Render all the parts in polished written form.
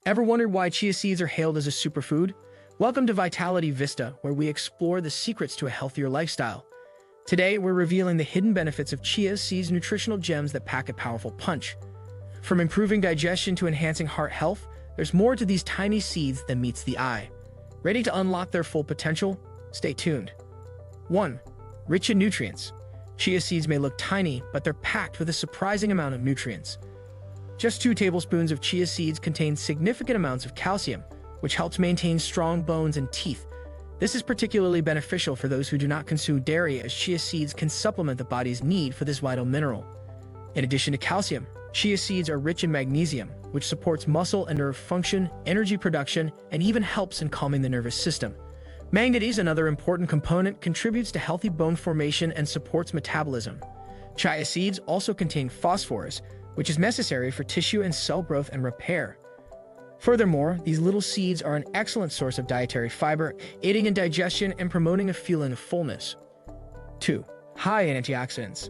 Ever wondered why chia seeds are hailed as a superfood? Welcome to VitalityVista, where we explore the secrets to a healthier lifestyle. Today, we're revealing the hidden benefits of chia seeds, nutritional gems that pack a powerful punch. From improving digestion to enhancing heart health, there's more to these tiny seeds than meets the eye. Ready to unlock their full potential? Stay tuned. 1. Rich in nutrients. Chia seeds may look tiny, but they're packed with a surprising amount of nutrients. Just 2 tablespoons of chia seeds contain significant amounts of calcium, which helps maintain strong bones and teeth. This is particularly beneficial for those who do not consume dairy, as chia seeds can supplement the body's need for this vital mineral. In addition to calcium, chia seeds are rich in magnesium, which supports muscle and nerve function, energy production, and even helps in calming the nervous system. Manganese, another important component, contributes to healthy bone formation and supports metabolism. Chia seeds also contain phosphorus, which is necessary for tissue and cell growth and repair. Furthermore, these little seeds are an excellent source of dietary fiber, aiding in digestion and promoting a feeling of fullness. 2. High in antioxidants.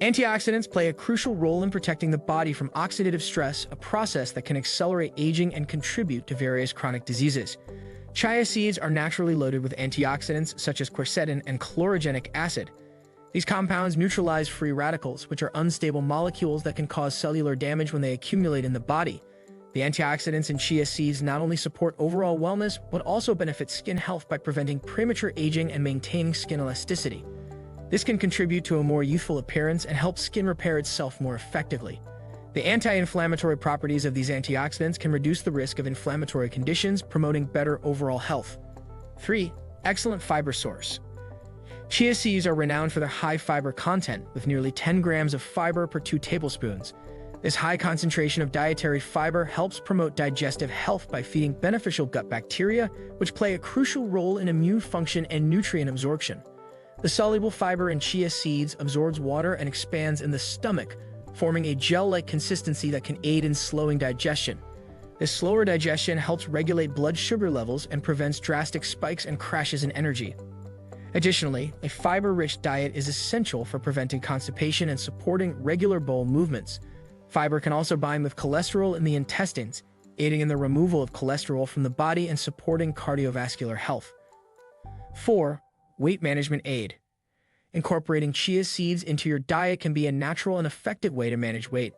Antioxidants play a crucial role in protecting the body from oxidative stress, a process that can accelerate aging and contribute to various chronic diseases. Chia seeds are naturally loaded with antioxidants such as quercetin and chlorogenic acid. These compounds neutralize free radicals, which are unstable molecules that can cause cellular damage when they accumulate in the body. The antioxidants in chia seeds not only support overall wellness, but also benefit skin health by preventing premature aging and maintaining skin elasticity. This can contribute to a more youthful appearance and help skin repair itself more effectively. The anti-inflammatory properties of these antioxidants can reduce the risk of inflammatory conditions, promoting better overall health. 3. Excellent fiber source. Chia seeds are renowned for their high fiber content, with nearly 10 grams of fiber per 2 tablespoons. This high concentration of dietary fiber helps promote digestive health by feeding beneficial gut bacteria, which play a crucial role in immune function and nutrient absorption. The soluble fiber in chia seeds absorbs water and expands in the stomach, forming a gel-like consistency that can aid in slowing digestion. This slower digestion helps regulate blood sugar levels and prevents drastic spikes and crashes in energy. Additionally, a fiber-rich diet is essential for preventing constipation and supporting regular bowel movements. Fiber can also bind with cholesterol in the intestines, aiding in the removal of cholesterol from the body and supporting cardiovascular health. 4. Weight management aid. Incorporating chia seeds into your diet can be a natural and effective way to manage weight.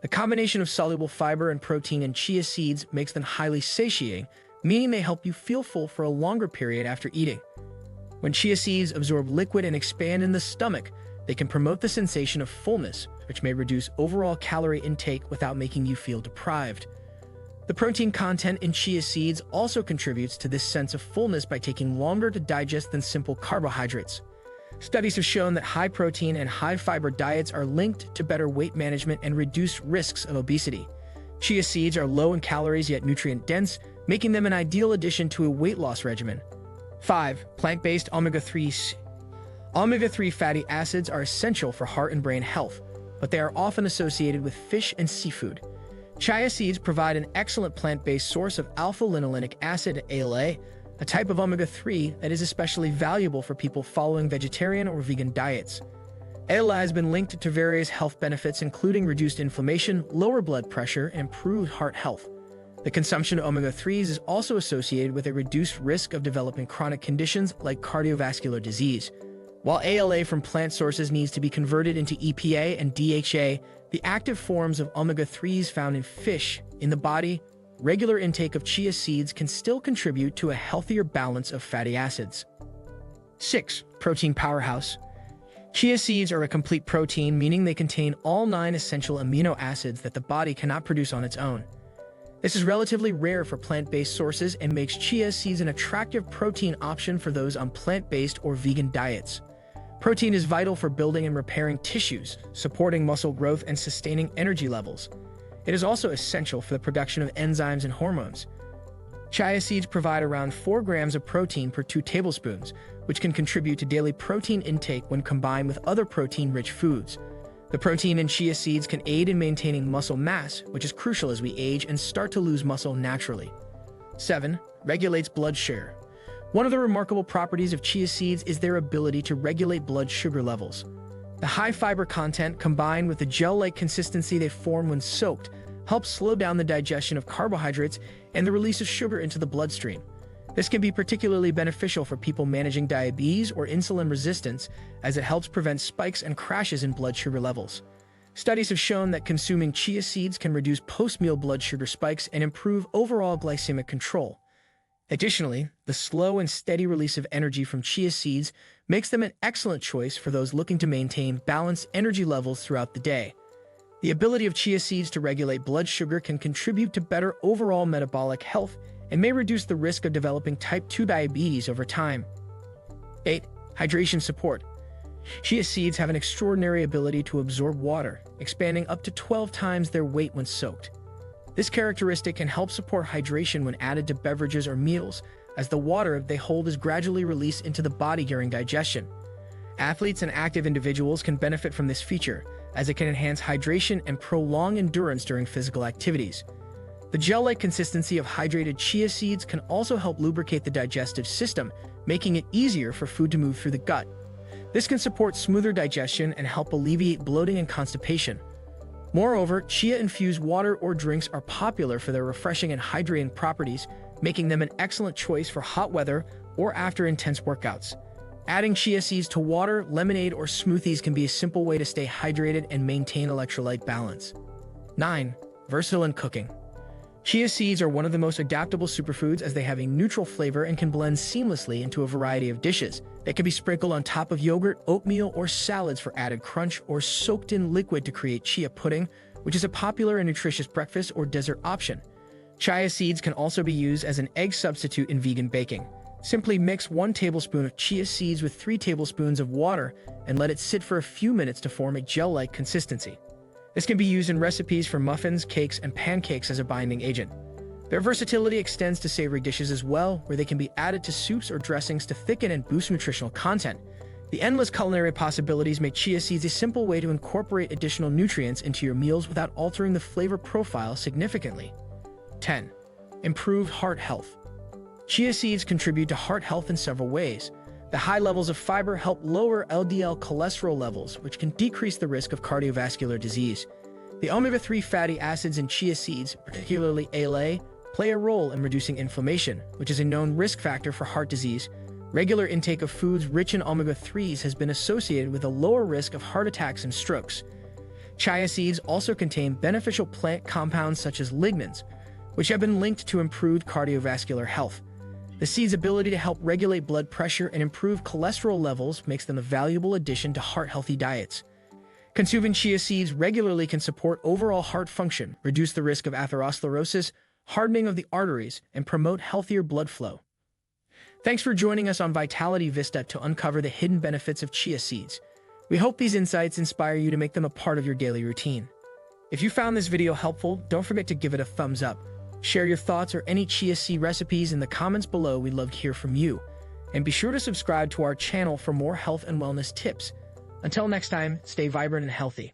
The combination of soluble fiber and protein in chia seeds makes them highly satiating, meaning they help you feel full for a longer period after eating. When chia seeds absorb liquid and expand in the stomach, they can promote the sensation of fullness, which may reduce overall calorie intake without making you feel deprived. The protein content in chia seeds also contributes to this sense of fullness by taking longer to digest than simple carbohydrates. Studies have shown that high protein and high fiber diets are linked to better weight management and reduced risks of obesity. Chia seeds are low in calories yet nutrient-dense, making them an ideal addition to a weight loss regimen. 5. Plant-based omega-3s. Omega-3 fatty acids are essential for heart and brain health, but they are often associated with fish and seafood. Chia seeds provide an excellent plant-based source of alpha-linolenic acid, ALA, a type of omega-3 that is especially valuable for people following vegetarian or vegan diets. ALA has been linked to various health benefits, including reduced inflammation, lower blood pressure, and improved heart health. The consumption of omega-3s is also associated with a reduced risk of developing chronic conditions like cardiovascular disease. While ALA from plant sources needs to be converted into EPA and DHA, the active forms of omega-3s found in fish, in the body, regular intake of chia seeds can still contribute to a healthier balance of fatty acids. 6. Protein Powerhouse. Chia seeds are a complete protein, meaning they contain all 9 essential amino acids that the body cannot produce on its own. This is relatively rare for plant-based sources and makes chia seeds an attractive protein option for those on plant-based or vegan diets. Protein is vital for building and repairing tissues, supporting muscle growth and sustaining energy levels. It is also essential for the production of enzymes and hormones. Chia seeds provide around 4 grams of protein per 2 tablespoons, which can contribute to daily protein intake when combined with other protein-rich foods. The protein in chia seeds can aid in maintaining muscle mass, which is crucial as we age and start to lose muscle naturally. 7. Regulates blood sugar. One of the remarkable properties of chia seeds is their ability to regulate blood sugar levels. The high fiber content, combined with the gel-like consistency they form when soaked, helps slow down the digestion of carbohydrates and the release of sugar into the bloodstream. This can be particularly beneficial for people managing diabetes or insulin resistance, as it helps prevent spikes and crashes in blood sugar levels. Studies have shown that consuming chia seeds can reduce post-meal blood sugar spikes and improve overall glycemic control. Additionally, the slow and steady release of energy from chia seeds makes them an excellent choice for those looking to maintain balanced energy levels throughout the day. The ability of chia seeds to regulate blood sugar can contribute to better overall metabolic health and may reduce the risk of developing type 2 diabetes over time. 8. Hydration support. Chia seeds have an extraordinary ability to absorb water, expanding up to 12 times their weight when soaked. This characteristic can help support hydration when added to beverages or meals, as the water they hold is gradually released into the body during digestion. Athletes and active individuals can benefit from this feature, as it can enhance hydration and prolong endurance during physical activities. The gel-like consistency of hydrated chia seeds can also help lubricate the digestive system, making it easier for food to move through the gut. This can support smoother digestion and help alleviate bloating and constipation. Moreover, chia-infused water or drinks are popular for their refreshing and hydrating properties, making them an excellent choice for hot weather or after intense workouts. Adding chia seeds to water, lemonade, or smoothies can be a simple way to stay hydrated and maintain electrolyte balance. 9. Versatile in cooking. Chia seeds are one of the most adaptable superfoods, as they have a neutral flavor and can blend seamlessly into a variety of dishes. They can be sprinkled on top of yogurt, oatmeal, or salads for added crunch, or soaked in liquid to create chia pudding, which is a popular and nutritious breakfast or dessert option. Chia seeds can also be used as an egg substitute in vegan baking. Simply mix 1 tablespoon of chia seeds with 3 tablespoons of water and let it sit for a few minutes to form a gel-like consistency. This can be used in recipes for muffins, cakes, and pancakes as a binding agent. Their versatility extends to savory dishes as well, where they can be added to soups or dressings to thicken and boost nutritional content. The endless culinary possibilities make chia seeds a simple way to incorporate additional nutrients into your meals without altering the flavor profile significantly. 10. Improved heart health. Chia seeds contribute to heart health in several ways. The high levels of fiber help lower LDL cholesterol levels, which can decrease the risk of cardiovascular disease. The omega-3 fatty acids in chia seeds, particularly ALA, play a role in reducing inflammation, which is a known risk factor for heart disease. Regular intake of foods rich in omega-3s has been associated with a lower risk of heart attacks and strokes. Chia seeds also contain beneficial plant compounds such as lignans, which have been linked to improved cardiovascular health. The seed's ability to help regulate blood pressure and improve cholesterol levels makes them a valuable addition to heart-healthy diets. Consuming chia seeds regularly can support overall heart function, reduce the risk of atherosclerosis, hardening of the arteries, and promote healthier blood flow. Thanks for joining us on Vitality Vista to uncover the hidden benefits of chia seeds. We hope these insights inspire you to make them a part of your daily routine. If you found this video helpful, don't forget to give it a thumbs up. Share your thoughts or any chia seed recipes in the comments below. We'd love to hear from you. And be sure to subscribe to our channel for more health and wellness tips. Until next time, stay vibrant and healthy.